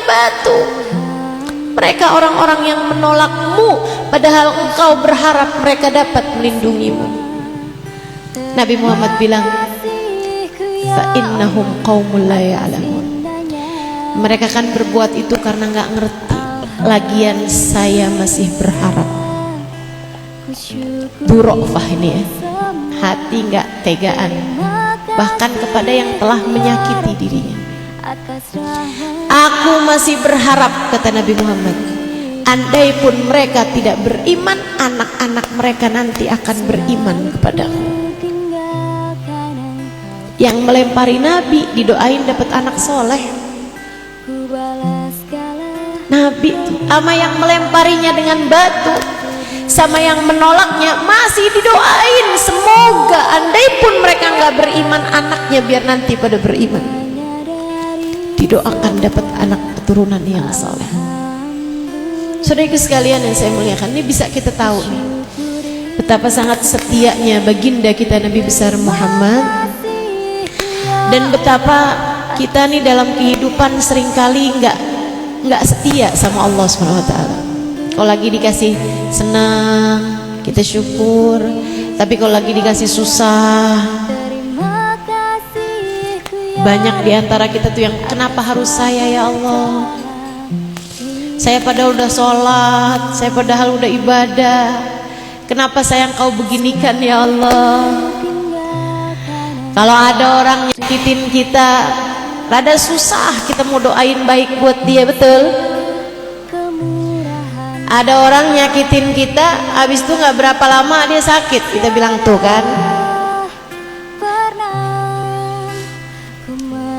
batu. Mereka orang-orang yang menolakmu, padahal engkau berharap mereka dapat melindungimu. Nabi Muhammad bilang, fa innahum qaumul la ya'lamun. Mereka kan berbuat itu karena nggak ngerti. Lagian saya masih berharap. Durofah ini ya, hati nggak tegaan, bahkan kepada yang telah menyakiti dirinya. Aku masih berharap, kata Nabi Muhammad, andai pun mereka tidak beriman, anak-anak mereka nanti akan beriman kepadaku. Yang melempari Nabi didoain dapat anak soleh. Nabi sama yang melemparinya dengan batu, sama yang menolaknya masih didoain, semoga andai pun mereka nggak beriman, anaknya biar nanti pada beriman. Didoakan dapat anak keturunan yang soleh. Saudaraku sekalian yang saya muliakan, ini bisa kita tahu nih betapa sangat setianya baginda kita Nabi besar Muhammad, dan betapa kita nih dalam kehidupan seringkali nggak setia sama Allah SWT. Kalau lagi dikasih senang kita syukur, tapi kalau lagi dikasih susah, banyak diantara kita tuh yang kenapa harus saya ya Allah, saya padahal udah sholat, saya padahal udah ibadah, kenapa saya engkau beginikan ya Allah. Kalau ada orang nyakitin kita, rada susah kita mau doain baik buat dia, betul? Ada orang nyakitin kita, habis itu nggak berapa lama dia sakit, kita bilang tuh kan,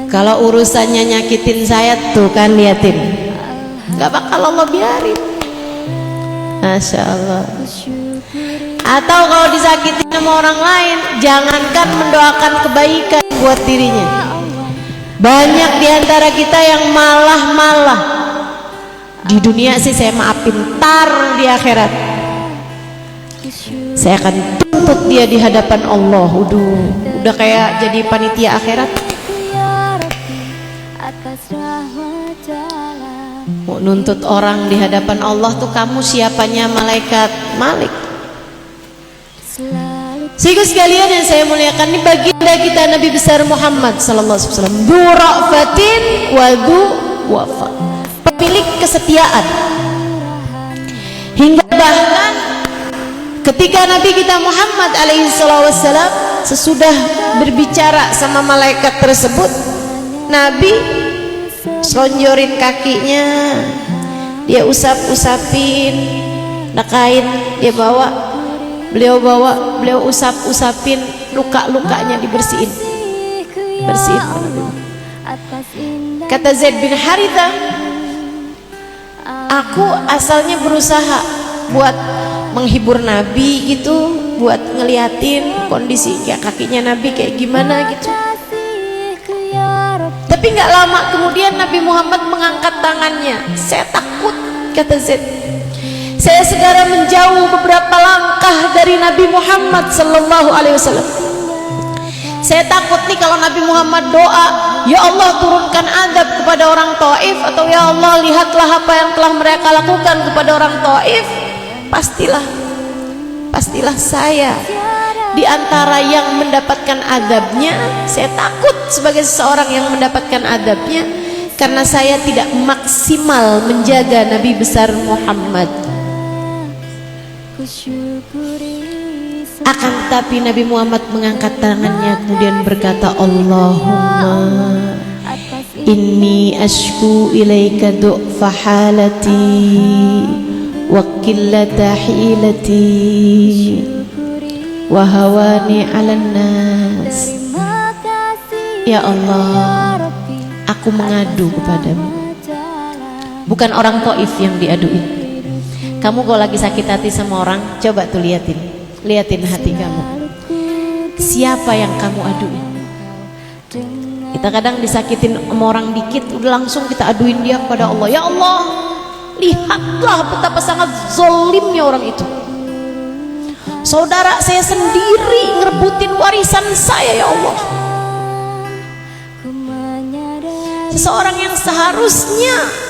kalau urusannya nyakitin saya tuh kan, liatin, nggak bakal Allah biarin. Masya Allah. Atau kalau disakitin sama orang lain, jangankan mendoakan kebaikan buat dirinya, banyak diantara kita yang malah di dunia sih saya maafin, tar di akhirat saya akan tuntut dia di hadapan Allah. Udah kayak jadi panitia akhirat, mau nuntut orang di hadapan Allah tuh kamu siapanya malaikat Malik. Sehingga sekalian yang saya muliakan, ini baginda kita Nabi besar Muhammad sallallahu alaihi wasallam, dzurafatin wa dzu wafa, pemilik kesetiaan. Hingga bahkan ketika Nabi kita Muhammad alaihi wasallam sesudah berbicara sama malaikat tersebut, Nabi selonjorin kakinya, dia usap-usapin, nah kain dia bawa, beliau usap-usapin, luka-lukanya dibersihin. Kata Zaid bin Haritha, aku asalnya berusaha buat menghibur Nabi gitu, buat ngeliatin kondisi kakinya Nabi kayak gimana gitu. Tapi nggak lama kemudian Nabi Muhammad mengangkat tangannya. Saya takut, kata Zaid. Saya segera menjauh beberapa langkah dari Nabi Muhammad sallallahu alaihi wasallam. Saya takut nih kalau Nabi Muhammad doa, ya Allah turunkan azab kepada orang Taif, atau ya Allah lihatlah apa yang telah mereka lakukan kepada orang Taif, pastilah saya di antara yang mendapatkan azabnya. Saya takut sebagai seseorang yang mendapatkan azabnya karena saya tidak maksimal menjaga Nabi besar Muhammad. Akan tetapi Nabi Muhammad mengangkat tangannya kemudian berkata, Allahumma inni ashku ilaika du'fa halati wa qillata hilati wa hawani 'alan nas. Ya Allah, aku mengadu kepadamu. Bukan orang Taif yang diaduin. Kamu kalau lagi sakit hati sama orang, coba tuh liatin hati kamu. Siapa yang kamu aduin? Kita kadang disakitin sama orang dikit, udah langsung kita aduin dia kepada Allah. Ya Allah, lihatlah betapa sangat zolimnya orang itu. Saudara saya sendiri ngerebutin warisan saya, ya Allah. Seseorang yang seharusnya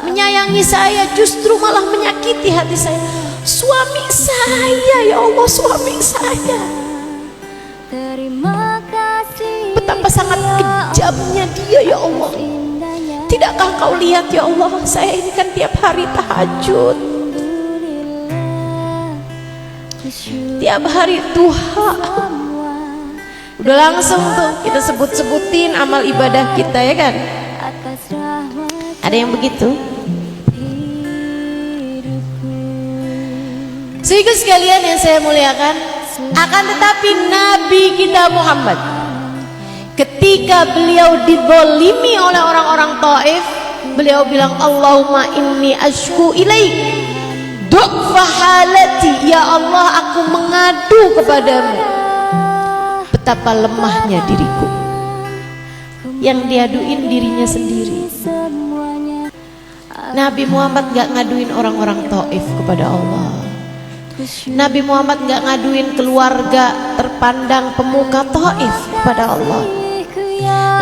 menyayangi saya, justru malah menyakiti hati saya. Suami saya, ya Allah, suami saya. Betapa sangat kejamnya dia, ya Allah. Tidakkah kau lihat, ya Allah, saya ini kan tiap hari tahajud, tiap hari duha. Udah langsung tuh kita sebut-sebutin amal ibadah kita, ya kan? Ada yang begitu? Sehingga sekalian yang saya muliakan, akan tetapi Nabi kita Muhammad, ketika beliau dizalimi oleh orang-orang Taif, beliau bilang, Allahumma inni ashku ilaik du'fa halati, ya Allah, aku mengadu kepadamu betapa lemahnya diriku. Yang diaduin dirinya sendiri. Nabi Muhammad gak ngaduin orang-orang Taif kepada Allah. Nabi Muhammad gak ngaduin keluarga terpandang pemuka Taif kepada Allah.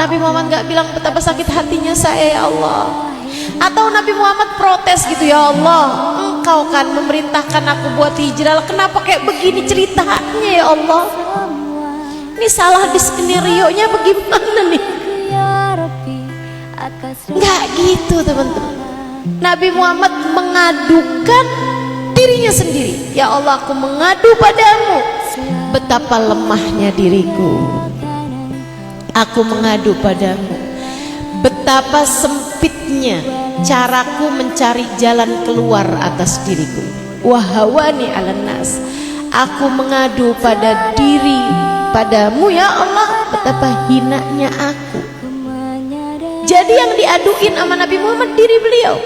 Nabi Muhammad gak bilang betapa sakit hatinya saya, ya Allah. Atau Nabi Muhammad protes gitu, ya Allah, engkau kan memerintahkan aku buat hijrah, kenapa kayak begini ceritanya, ya Allah. Ini salah di skenario nya bagaimana nih? Gak gitu, teman-teman. Nabi Muhammad mengadukan dirinya sendiri. Ya Allah, aku mengadu padamu betapa lemahnya diriku. Aku mengadu padamu betapa sempitnya caraku mencari jalan keluar atas diriku. Wahawani 'alan nas. Aku mengadu pada diri padamu, ya Allah, betapa hinanya aku. Jadi yang diaduin sama Nabi Muhammad diri beliau.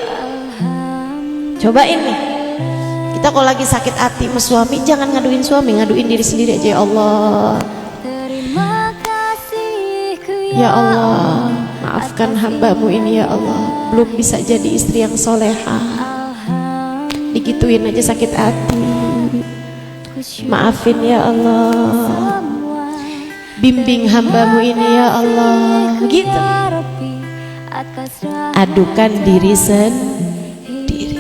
Coba ini, kita kalau lagi sakit hati sama suami, jangan ngaduin suami, ngaduin diri sendiri aja. Ya Allah, ya Allah, maafkan hambamu ini, ya Allah, belum bisa jadi istri yang soleha. Digituin aja sakit hati. Maafin ya Allah, bimbing hambamu ini ya Allah. Gitu. Adukan diri sendiri.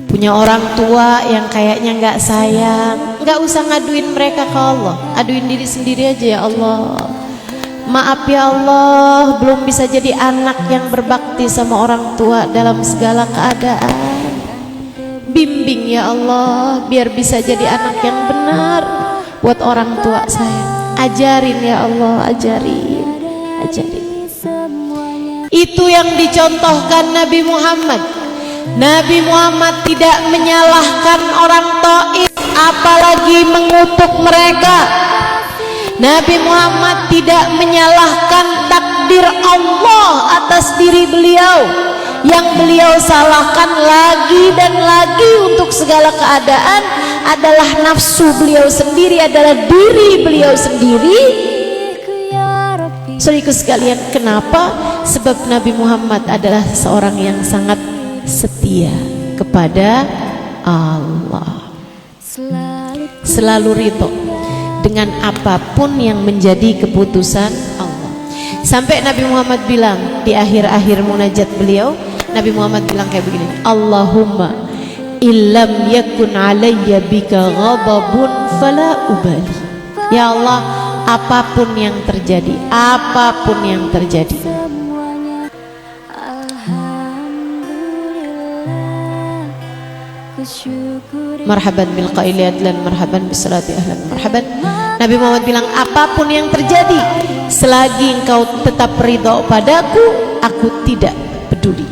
Punya orang tua yang kayaknya nggak sayang, nggak usah ngaduin mereka ke Allah, aduin diri sendiri aja. Ya Allah, maaf ya Allah, belum bisa jadi anak yang berbakti sama orang tua dalam segala keadaan. Bimbing ya Allah, biar bisa jadi anak yang benar buat orang tua saya. Ajarin ya Allah, ajarin. Itu yang dicontohkan Nabi Muhammad. Nabi Muhammad tidak menyalahkan orang Taif, apalagi mengutuk mereka. Nabi Muhammad tidak menyalahkan takdir Allah atas diri beliau. Yang beliau salahkan lagi dan lagi untuk segala keadaan adalah nafsu beliau sendiri, adalah diri beliau sendiri. Saudaraku sekalian, kenapa? Sebab Nabi Muhammad adalah seorang yang sangat setia kepada Allah, selalu ridho dengan apapun yang menjadi keputusan Allah. Sampai Nabi Muhammad bilang di akhir-akhir munajat beliau, Nabi Muhammad bilang kayak begini, Allahumma illam yakun alayya bika ghadabun fala ubali. Ya Allah, apapun yang terjadi, apapun yang terjadi, marhaban bil qaili adlan, marhaban bis salati ahlan, marhaban. Nabi Muhammad bilang, apapun yang terjadi, selagi engkau tetap ridho padaku, aku tidak peduli.